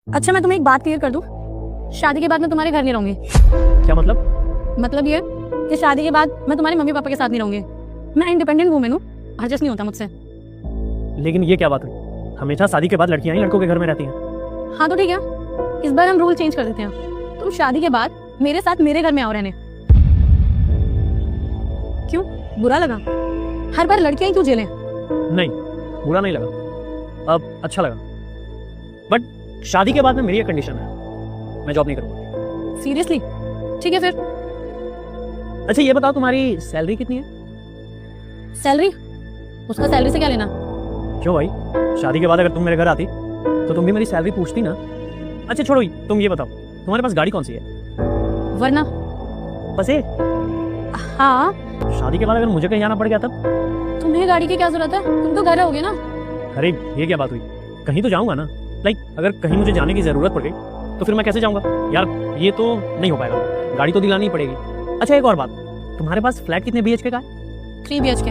अच्छा मैं तुम्हें एक बात क्लियर कर दूं, शादी के बाद मैं तुम्हारे घर नहीं रहूंगी। क्या मतलब? मतलब ये कि शादी के बाद मैं तुम्हारे मम्मी पापा के साथ नहीं रहूंगी। मैं इंडिपेंडेंट वूमेन हूँ, एडजस्ट नहीं होता मुझसे। लेकिन ये क्या बात हुई? हमेशा शादी के बाद लड़कियां ही लड़कों के घर में रहती हैं। हाँ तो ठीक है, इस बार हम रूल चेंज कर देते हैं। तुम शादी के बाद मेरे साथ मेरे घर में आओ रहने। क्यों, बुरा लगा? हर बार लड़कियां ही क्यों झेलें? नहीं, बुरा नहीं लगा, अब अच्छा लगा। बट शादी के बाद में मेरी एक कंडीशन है, मैं जॉब नहीं करूंगा। सीरियसली? ठीक है फिर। अच्छा ये बताओ तुम्हारी सैलरी कितनी है? सैलरी? उसका सैलरी से क्या लेना? क्यों भाई, शादी के बाद अगर तुम मेरे घर आती तो तुम भी मेरी सैलरी पूछती ना। अच्छा छोड़ो, तुम ये बताओ तुम्हारे पास गाड़ी कौन सी है? वरना? बस ये? हाँ। शादी के बाद अगर मुझे कहीं जाना पड़ गया तब? तुम्हें गाड़ी की क्या जरूरत है, तुम तो घर रहोगे ना। अरे ये क्या बात हुई, कहीं तो जाऊंगा ना। लाइक अगर कहीं मुझे जाने की जरूरत पड़ गई तो फिर मैं कैसे जाऊंगा यार? ये तो नहीं हो पाएगा, गाड़ी तो दिलानी ही पड़ेगी। अच्छा एक और बात, तुम्हारे पास फ्लैट कितने BHK का है? 3 BHK।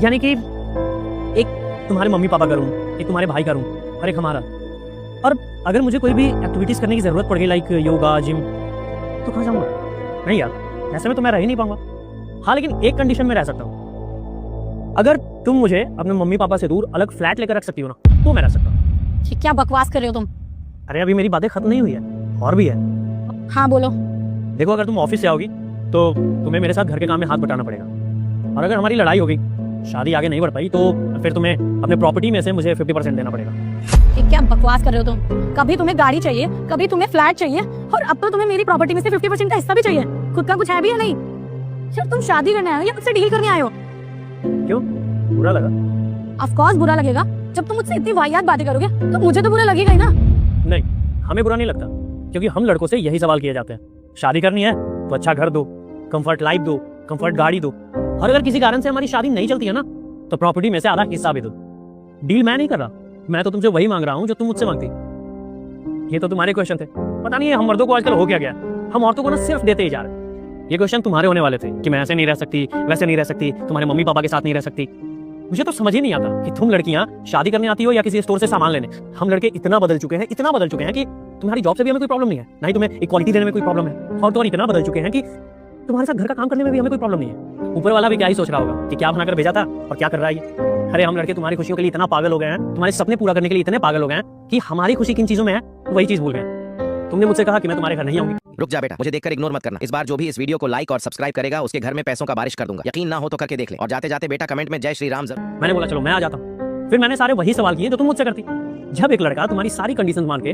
यानी कि एक तुम्हारे मम्मी पापा का रूम, एक तुम्हारे भाई का रूम और एक हमारा। और अगर मुझे कोई भी एक्टिविटीज करने की जरूरत पड़ गई लाइक योगा जिम, तो कहाँ जाऊंगा? नहीं यार, ऐसे में तो मैं रह ही नहीं पाऊंगा। हाँ लेकिन एक कंडीशन में रह सकता हूँ, अगर तुम मुझे अपने मम्मी पापा से दूर अलग फ्लैट लेकर रख सकती हो ना, तो मैं रह सकता हूँ। क्या बकवास कर रहे हो तुम? अरे अभी मेरी बातें खत्म नहीं हुई है, और भी है। हाँ बोलो। देखो अगर तुम ऑफिस से आओगी तो तुम्हें मेरे साथ घर के काम में हाथ बटाना पड़ेगा, और अगर हमारी लड़ाई हो गई, शादी आगे नहीं बढ़ पाई, तो फिर तुम्हें अपने प्रॉपर्टी में से मुझे 50% देना पड़ेगा। ये क्या बकवास कर रहे हो तुम? कभी तुम्हें गाड़ी चाहिए, कभी तुम्हें फ्लैट चाहिए, और अब तो तुम्हें मेरी प्रॉपर्टी में से 50% का हिस्सा भी चाहिए। खुद का कुछ है भी या नहीं? सिर्फ तुम शादी करने आए हो या मुझसे डील करने आए हो? क्यों, बुरा लगा? ऑफ कोर्स बुरा लगेगा। जब तुम मुझसे इतनी वाहियात बातें करोगे तो मुझे तो बुरा लगेगा ही ना। नहीं, हमें बुरा नहीं लगता, क्योंकि हम लड़कों से यही सवाल किए जाते हैं। शादी करनी है तो अच्छा घर दो, कंफर्ट लाइफ दो, कंफर्ट गाड़ी दो, और अगर किसी कारण से हमारी शादी नहीं चलती है ना, तो प्रॉपर्टी में से आधा हिस्सा भी दो। डील मैं नहीं कर रहा, मैं तो तुमसे वही मांग रहा हूँ जो तुम मुझसे मांगती। ये तो तुम्हारे क्वेश्चन थे। पता नहीं है हम मर्दों को आजकल हो क्या गया, हम औरतों को ना सिर्फ देते ही जा रहे हैं। ये क्वेश्चन तुम्हारे होने वाले थे कि मैं ऐसे नहीं रह सकती, वैसे नहीं रह सकती, तुम्हारे मम्मी पापा के साथ नहीं रह सकती। मुझे तो समझ ही नहीं आता कि तुम लड़कियां शादी करने आती हो या किसी स्टोर से सामान लेने। हम लड़के इतना बदल चुके हैं, इतना बदल चुके हैं कि तुम्हारी जॉब से भी हमें कोई प्रॉब्लम नहीं है, ना ही तुम्हें इक्वालिटी देने में कोई प्रॉब्लम है, और तो और इतना बदल चुके हैं कि तुम्हारे साथ घर का काम करने में भी हमें कोई प्रॉब्लम नहीं है। ऊपर वाला भी क्या ही सोच रहा होगा कि क्या बनाकर भेजा था और क्या कर रहा है ये। अरे हम लड़के तुम्हारी खुशियों के लिए इतना पागल हो गए हैं, तुम्हारे सपने पूरा करने के लिए इतने पागल हो गए हैं कि हमारी खुशी किन चीजों में है वही चीज भूल गए। तुमने मुझसे कहा कि मैं तुम्हारे घर नहीं आऊंगी। रुक जा बेटा, मुझे देखकर इग्नोर मत करना। इस बार जो भी इस वीडियो को लाइक और सब्सक्राइब करेगा उसके घर में पैसों का बारिश कर दूंगा। यकीन ना हो तो करके देख ले, और जाते जाते बेटा कमेंट में जय श्री राम जरूर। मैंने बोला चलो मैं आ जाता हूँ, फिर मैंने सारे वही सवाल किए जो तुम मुझसे करती। जब एक लड़का तुम्हारी सारी कंडीशंस मान के